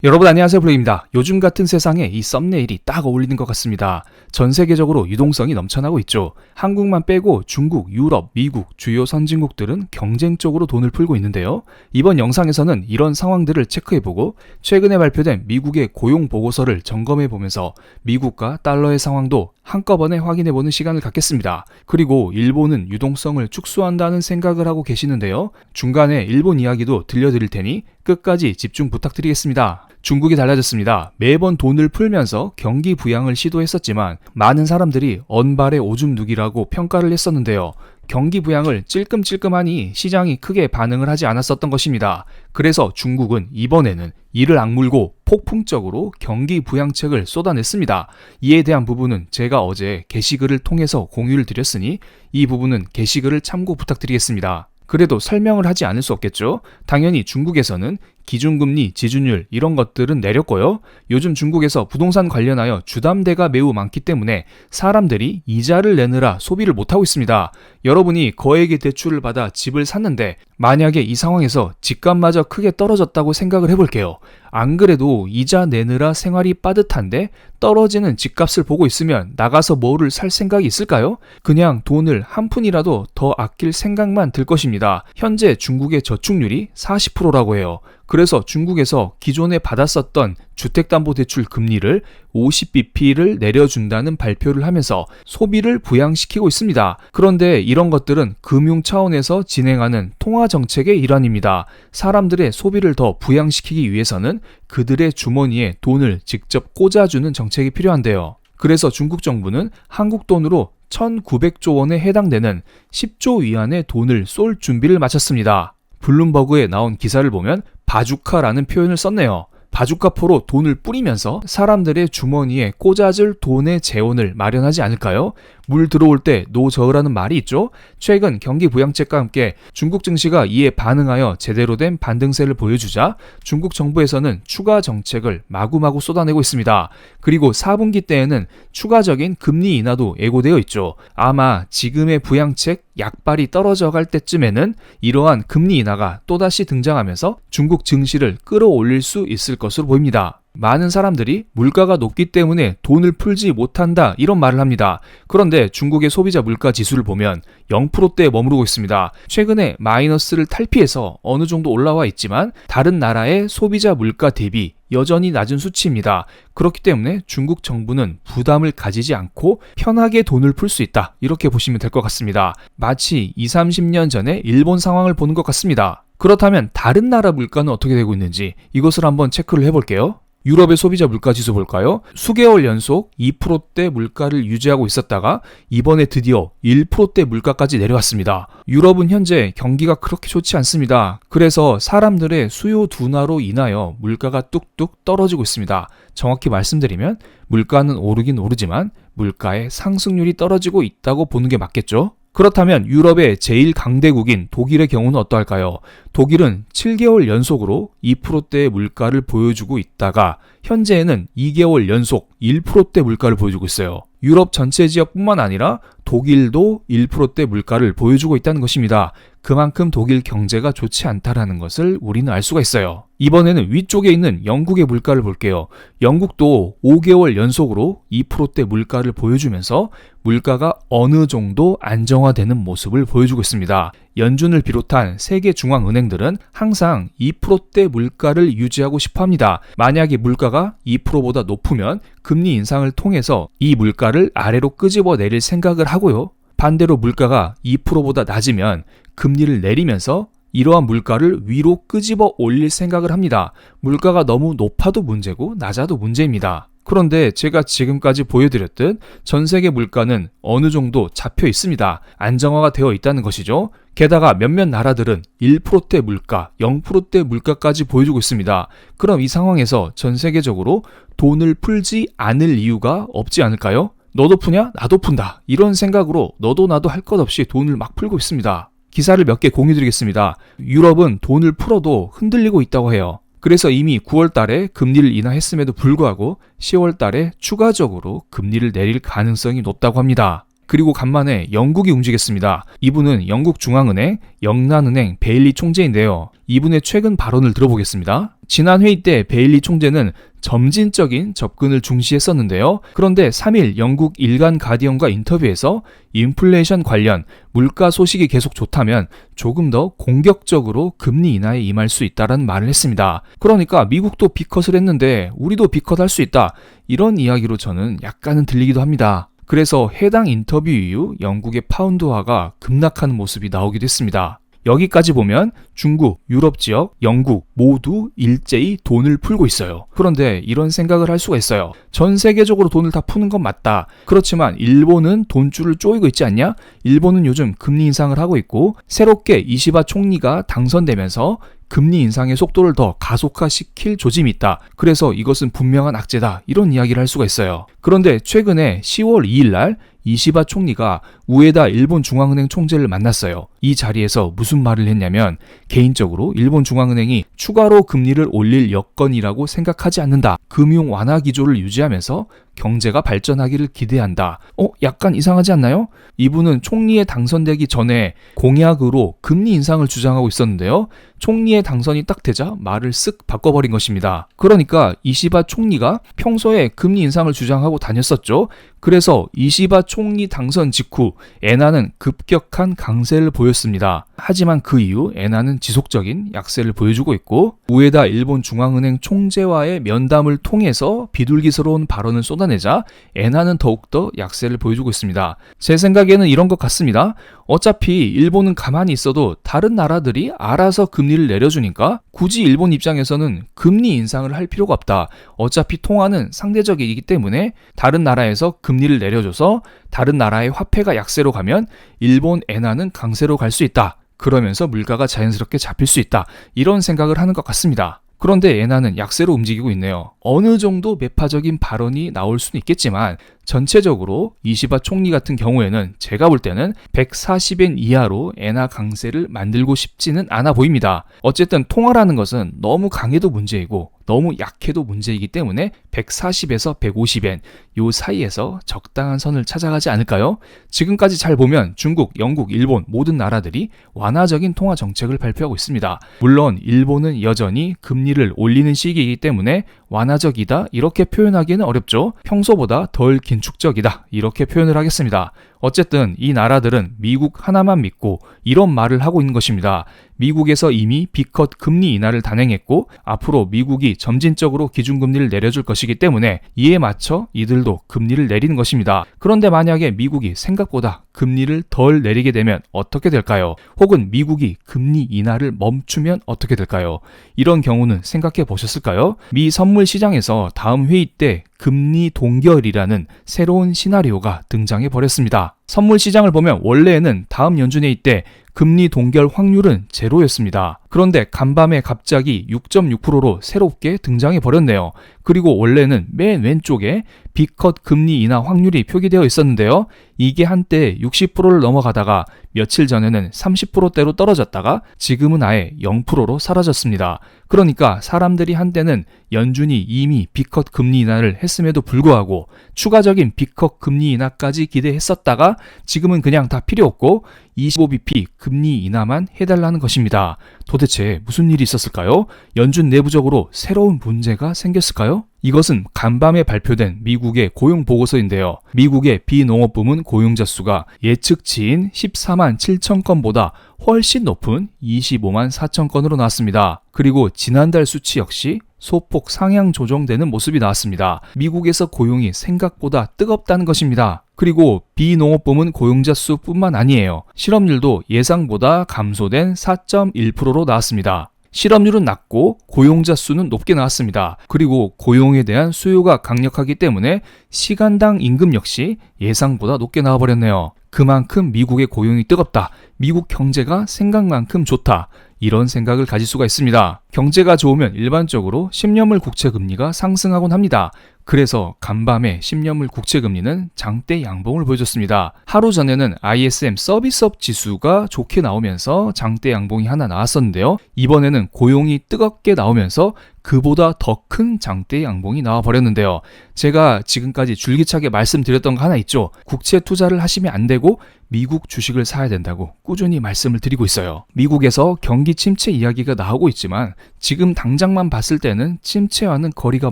여러분 안녕하세요, 블랙입니다. 요즘 같은 세상에 이 썸네일이 딱 어울리는 것 같습니다. 전 세계적으로 유동성이 넘쳐나고 있죠. 한국만 빼고 중국, 유럽, 미국, 주요 선진국들은 경쟁적으로 돈을 풀고 있는데요. 이번 영상에서는 이런 상황들을 체크해보고 최근에 발표된 미국의 고용 보고서를 점검해보면서 미국과 달러의 상황도 한꺼번에 확인해보는 시간을 갖겠습니다. 그리고 일본은 유동성을 축소한다는 생각을 하고 계시는데요. 중간에 일본 이야기도 들려드릴 테니 끝까지 집중 부탁드리겠습니다. 중국이 달라졌습니다. 매번 돈을 풀면서 경기 부양을 시도했었지만 많은 사람들이 언발의 오줌 누기라고 평가를 했었는데요. 경기 부양을 찔끔찔끔하니 시장이 크게 반응을 하지 않았었던 것입니다. 그래서 중국은 이번에는 이를 악물고 폭풍적으로 경기 부양책을 쏟아냈습니다. 이에 대한 부분은 제가 어제 게시글을 통해서 공유를 드렸으니 이 부분은 게시글을 참고 부탁드리겠습니다. 그래도 설명을 하지 않을 수 없겠죠. 당연히 중국에서는 기준금리, 지준율 이런 것들은 내렸고요. 요즘 중국에서 부동산 관련하여 주담대가 매우 많기 때문에 사람들이 이자를 내느라 소비를 못하고 있습니다. 여러분이 거액의 대출을 받아 집을 샀는데 만약에 이 상황에서 집값마저 크게 떨어졌다고 생각을 해볼게요. 안 그래도 이자 내느라 생활이 빠듯한데 떨어지는 집값을 보고 있으면 나가서 뭐를 살 생각이 있을까요? 그냥 돈을 한 푼이라도 더 아낄 생각만 들 것입니다. 현재 중국의 저축률이 40%라고 해요. 그래서 중국에서 기존에 받았었던 주택담보대출 금리를 50bp를 내려준다는 발표를 하면서 소비를 부양시키고 있습니다. 그런데 이런 것들은 금융 차원에서 진행하는 통화정책의 일환입니다. 사람들의 소비를 더 부양시키기 위해서는 그들의 주머니에 돈을 직접 꽂아주는 정책이 필요한데요. 그래서 중국 정부는 한국 돈으로 1900조 원에 해당되는 10조 위안의 돈을 쏠 준비를 마쳤습니다. 블룸버그에 나온 기사를 보면 바주카라는 표현을 썼네요. 바주카포로 돈을 뿌리면서 사람들의 주머니에 꽂아줄 돈의 재원을 마련하지 않을까요? 물 들어올 때 노 저으라는 말이 있죠. 최근 경기 부양책과 함께 중국 증시가 이에 반응하여 제대로 된 반등세를 보여주자 중국 정부에서는 추가 정책을 마구마구 쏟아내고 있습니다. 그리고 4분기 때에는 추가적인 금리 인하도 예고되어 있죠. 아마 지금의 부양책 약발이 떨어져 갈 때쯤에는 이러한 금리 인하가 또다시 등장하면서 중국 증시를 끌어올릴 수 있을 것으로 보입니다. 많은 사람들이 물가가 높기 때문에 돈을 풀지 못한다 이런 말을 합니다. 그런데 중국의 소비자 물가 지수를 보면 0%대에 머무르고 있습니다. 최근에 마이너스를 탈피해서 어느 정도 올라와 있지만 다른 나라의 소비자 물가 대비 여전히 낮은 수치입니다. 그렇기 때문에 중국 정부는 부담을 가지지 않고 편하게 돈을 풀 수 있다 이렇게 보시면 될 것 같습니다. 마치 20-30년 전에 일본 상황을 보는 것 같습니다. 그렇다면 다른 나라 물가는 어떻게 되고 있는지 이것을 한번 체크를 해볼게요. 유럽의 소비자 물가지수 볼까요? 수개월 연속 2%대 물가를 유지하고 있었다가 이번에 드디어 1%대 물가까지 내려왔습니다. 유럽은 현재 경기가 그렇게 좋지 않습니다. 그래서 사람들의 수요 둔화로 인하여 물가가 뚝뚝 떨어지고 있습니다. 정확히 말씀드리면 물가는 오르긴 오르지만 물가의 상승률이 떨어지고 있다고 보는 게 맞겠죠? 그렇다면 유럽의 제1강대국인 독일의 경우는 어떠할까요? 독일은 7개월 연속으로 2%대의 물가를 보여주고 있다가 현재에는 2개월 연속 1%대 물가를 보여주고 있어요. 유럽 전체 지역뿐만 아니라 독일도 1%대 물가를 보여주고 있다는 것입니다. 그만큼 독일 경제가 좋지 않다라는 것을 우리는 알 수가 있어요. 이번에는 위쪽에 있는 영국의 물가를 볼게요. 영국도 5개월 연속으로 2%대 물가를 보여주면서 물가가 어느 정도 안정화되는 모습을 보여주고 있습니다. 연준을 비롯한 세계 중앙은행들은 항상 2%대 물가를 유지하고 싶어 합니다. 만약에 물가가 2%보다 높으면 금리 인상을 통해서 이 물가를 아래로 끄집어 내릴 생각을 하고요. 반대로 물가가 2%보다 낮으면 금리를 내리면서 이러한 물가를 위로 끄집어 올릴 생각을 합니다. 물가가 너무 높아도 문제고 낮아도 문제입니다. 그런데 제가 지금까지 보여드렸듯 전 세계 물가는 어느 정도 잡혀 있습니다. 안정화가 되어 있다는 것이죠. 게다가 몇몇 나라들은 1%대 물가, 0%대 물가까지 보여주고 있습니다. 그럼 이 상황에서 전 세계적으로 돈을 풀지 않을 이유가 없지 않을까요? 너도 푸냐? 나도 푼다. 이런 생각으로 너도 나도 할 것 없이 돈을 막 풀고 있습니다. 기사를 몇 개 공유드리겠습니다. 유럽은 돈을 풀어도 흔들리고 있다고 해요. 그래서 이미 9월 달에 금리를 인하했음에도 불구하고 10월 달에 추가적으로 금리를 내릴 가능성이 높다고 합니다. 그리고 간만에 영국이 움직였습니다. 이분은 영국 중앙은행, 영란은행 베일리 총재인데요. 이분의 최근 발언을 들어보겠습니다. 지난 회의 때 베일리 총재는 점진적인 접근을 중시했었는데요. 그런데 3일 영국 일간 가디언과 인터뷰에서 인플레이션 관련 물가 소식이 계속 좋다면 조금 더 공격적으로 금리 인하에 임할 수 있다는 말을 했습니다. 그러니까 미국도 B컷을 했는데 우리도 B컷 할 수 있다. 이런 이야기로 저는 약간은 들리기도 합니다. 그래서 해당 인터뷰 이후 영국의 파운드화가 급락하는 모습이 나오기도 했습니다. 여기까지 보면 중국, 유럽 지역, 영국 모두 일제히 돈을 풀고 있어요. 그런데 이런 생각을 할 수가 있어요. 전 세계적으로 돈을 다 푸는 건 맞다. 그렇지만 일본은 돈줄을 쪼이고 있지 않냐? 일본은 요즘 금리 인상을 하고 있고 새롭게 이시바 총리가 당선되면서 금리 인상의 속도를 더 가속화시킬 조짐이 있다. 그래서 이것은 분명한 악재다. 이런 이야기를 할 수가 있어요. 그런데 최근에 10월 2일 날 이시바 총리가 우에다 일본 중앙은행 총재를 만났어요. 이 자리에서 무슨 말을 했냐면 개인적으로 일본 중앙은행이 추가로 금리를 올릴 여건이라고 생각하지 않는다. 금융 완화 기조를 유지하면서 경제가 발전하기를 기대한다. 약간 이상하지 않나요? 이분은 총리에 당선되기 전에 공약으로 금리 인상을 주장하고 있었는데요. 총리에 당선이 딱 되자 말을 쓱 바꿔버린 것입니다. 그러니까 이시바 총리가 평소에 금리 인상을 주장하고 다녔었죠. 그래서 이시바 총리 당선 직후 엔화는 급격한 강세를 보였습니다. 하지만 그 이후 엔화는 지속적인 약세를 보여주고 있고 우에다 일본 중앙은행 총재와의 면담을 통해서 비둘기스러운 발언을 쏟아내자 엔화는 더욱더 약세를 보여주고 있습니다. 제 생각에는 이런 것 같습니다. 어차피 일본은 가만히 있어도 다른 나라들이 알아서 금리를 내려주니까 굳이 일본 입장에서는 금리 인상을 할 필요가 없다. 어차피 통화는 상대적이기 때문에 다른 나라에서 금리를 내려줘서 다른 나라의 화폐가 약세로 가면 일본 엔화는 강세로 갈 수 있다. 그러면서 물가가 자연스럽게 잡힐 수 있다. 이런 생각을 하는 것 같습니다. 그런데 엔화는 약세로 움직이고 있네요. 어느 정도 매파적인 발언이 나올 수는 있겠지만 전체적으로 이시바 총리 같은 경우에는 제가 볼 때는 140엔 이하로 엔화 강세를 만들고 싶지는 않아 보입니다. 어쨌든 통화라는 것은 너무 강해도 문제이고 너무 약해도 문제이기 때문에 140에서 150엔 요 사이에서 적당한 선을 찾아가지 않을까요? 지금까지 잘 보면 중국, 영국, 일본 모든 나라들이 완화적인 통화 정책을 발표하고 있습니다. 물론 일본은 여전히 금리를 올리는 시기이기 때문에 완화적이다 이렇게 표현하기는 어렵죠. 평소보다 덜 긴축적이다 이렇게 표현을 하겠습니다. 어쨌든 이 나라들은 미국 하나만 믿고 이런 말을 하고 있는 것입니다. 미국에서 이미 B컷 금리 인하를 단행했고 앞으로 미국이 점진적으로 기준금리를 내려줄 것이기 때문에 이에 맞춰 이들도 금리를 내리는 것입니다. 그런데 만약에 미국이 생각보다 금리를 덜 내리게 되면 어떻게 될까요? 혹은 미국이 금리 인하를 멈추면 어떻게 될까요? 이런 경우는 생각해 보셨을까요? 미 선물 시장에서 다음 회의 때 금리 동결이라는 새로운 시나리오가 등장해 버렸습니다. 선물 시장을 보면 원래는 다음 연준회의 때 금리 동결 확률은 제로였습니다. 그런데 간밤에 갑자기 6.6%로 새롭게 등장해 버렸네요. 그리고 원래는 맨 왼쪽에 B컷 금리 인하 확률이 표기되어 있었는데요. 이게 한때 60%를 넘어가다가 며칠 전에는 30%대로 떨어졌다가 지금은 아예 0%로 사라졌습니다. 그러니까 사람들이 한때는 연준이 이미 B컷 금리 인하를 했음에도 불구하고 추가적인 B컷 금리 인하까지 기대했었다가 지금은 그냥 다 필요 없고 25bp 금리 인하만 해달라는 것입니다. 도대체 무슨 일이 있었을까요? 연준 내부적으로 새로운 문제가 생겼을까요? 이것은 간밤에 발표된 미국의 고용 보고서인데요. 미국의 비농업 부문 고용자 수가 예측치인 14만 7천 건보다 훨씬 높은 25만 4천 건으로 나왔습니다. 그리고 지난달 수치 역시 소폭 상향 조정되는 모습이 나왔습니다. 미국에서 고용이 생각보다 뜨겁다는 것입니다. 그리고 비농업 부문 고용자 수뿐만 아니에요. 실업률도 예상보다 감소된 4.1%로 나왔습니다. 실업률은 낮고 고용자 수는 높게 나왔습니다. 그리고 고용에 대한 수요가 강력하기 때문에 시간당 임금 역시 예상보다 높게 나와버렸네요. 그만큼 미국의 고용이 뜨겁다. 미국 경제가 생각만큼 좋다. 이런 생각을 가질 수가 있습니다. 경제가 좋으면 일반적으로 10년물 국채 금리가 상승하곤 합니다. 그래서 간밤에 10년물 국채 금리는 장대 양봉을 보여줬습니다. 하루 전에는 ISM 서비스업 지수가 좋게 나오면서 장대 양봉이 하나 나왔었는데요. 이번에는 고용이 뜨겁게 나오면서 그보다 더 큰 장대 양봉이 나와버렸는데요. 제가 지금까지 줄기차게 말씀드렸던 거 하나 있죠. 국채 투자를 하시면 안 되고 미국 주식을 사야 된다고 꾸준히 말씀을 드리고 있어요. 미국에서 경기 침체 이야기가 나오고 있지만 지금 당장만 봤을 때는 침체와는 거리가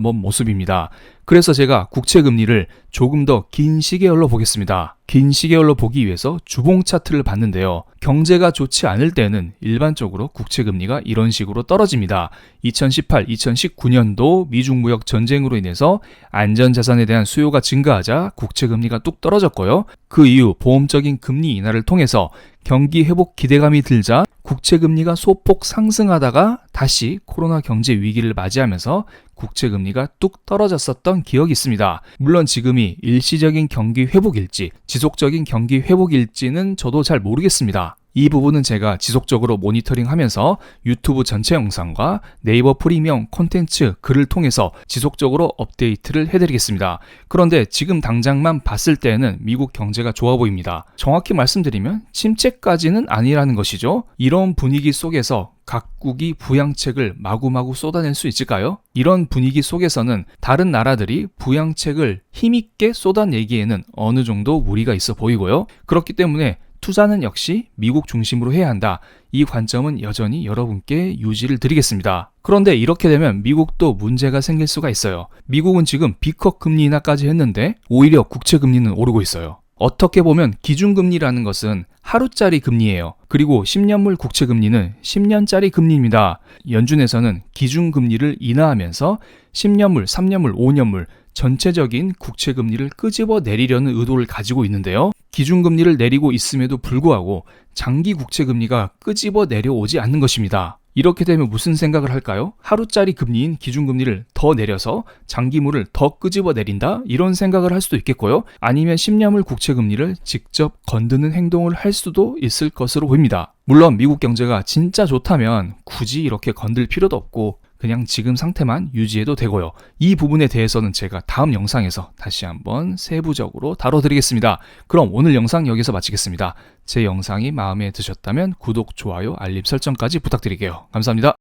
먼 모습입니다. 그래서 제가 국채 금리를 조금 더 긴 시계열로 보겠습니다. 긴 시계열로 보기 위해서 주봉 차트를 봤는데요. 경제가 좋지 않을 때는 일반적으로 국채 금리가 이런 식으로 떨어집니다. 2018, 2019년도 미중 무역 전쟁으로 인해서 안전자산에 대한 수요가 증가하자 국채 금리가 뚝 떨어졌고요. 그 이후 보험적인 금리 인하를 통해서 경기 회복 기대감이 들자 국채 금리가 소폭 상승하다가 다시 코로나 경제 위기를 맞이하면서 국채 금리가 뚝 떨어졌었던 기억이 있습니다. 물론 지금이 일시적인 경기 회복일지 지속적인 경기 회복일지는 저도 잘 모르겠습니다. 이 부분은 제가 지속적으로 모니터링하면서 유튜브 전체 영상과 네이버 프리미엄 콘텐츠 글을 통해서 지속적으로 업데이트를 해드리겠습니다. 그런데 지금 당장만 봤을 때는 미국 경제가 좋아 보입니다. 정확히 말씀드리면 침체까지는 아니라는 것이죠. 이런 분위기 속에서 각국이 부양책을 마구마구 쏟아낼 수 있을까요? 이런 분위기 속에서는 다른 나라들이 부양책을 힘있게 쏟아내기에는 어느 정도 무리가 있어 보이고요. 그렇기 때문에 투자는 역시 미국 중심으로 해야 한다. 이 관점은 여전히 여러분께 유지를 드리겠습니다. 그런데 이렇게 되면 미국도 문제가 생길 수가 있어요. 미국은 지금 B컷 금리 인하까지 했는데 오히려 국채 금리는 오르고 있어요. 어떻게 보면 기준금리라는 것은 하루짜리 금리예요. 그리고 10년물 국채 금리는 10년짜리 금리입니다. 연준에서는 기준금리를 인하하면서 10년물, 3년물, 5년물 전체적인 국채 금리를 끄집어 내리려는 의도를 가지고 있는데요. 기준금리를 내리고 있음에도 불구하고 장기 국채 금리가 끄집어 내려오지 않는 것입니다. 이렇게 되면 무슨 생각을 할까요? 하루짜리 금리인 기준금리를 더 내려서 장기물을 더 끄집어 내린다? 이런 생각을 할 수도 있겠고요. 아니면 10년물 국채 금리를 직접 건드는 행동을 할 수도 있을 것으로 보입니다. 물론 미국 경제가 진짜 좋다면 굳이 이렇게 건들 필요도 없고 그냥 지금 상태만 유지해도 되고요. 이 부분에 대해서는 제가 다음 영상에서 다시 한번 세부적으로 다뤄드리겠습니다. 그럼 오늘 영상 여기서 마치겠습니다. 제 영상이 마음에 드셨다면 구독, 좋아요, 알림 설정까지 부탁드릴게요. 감사합니다.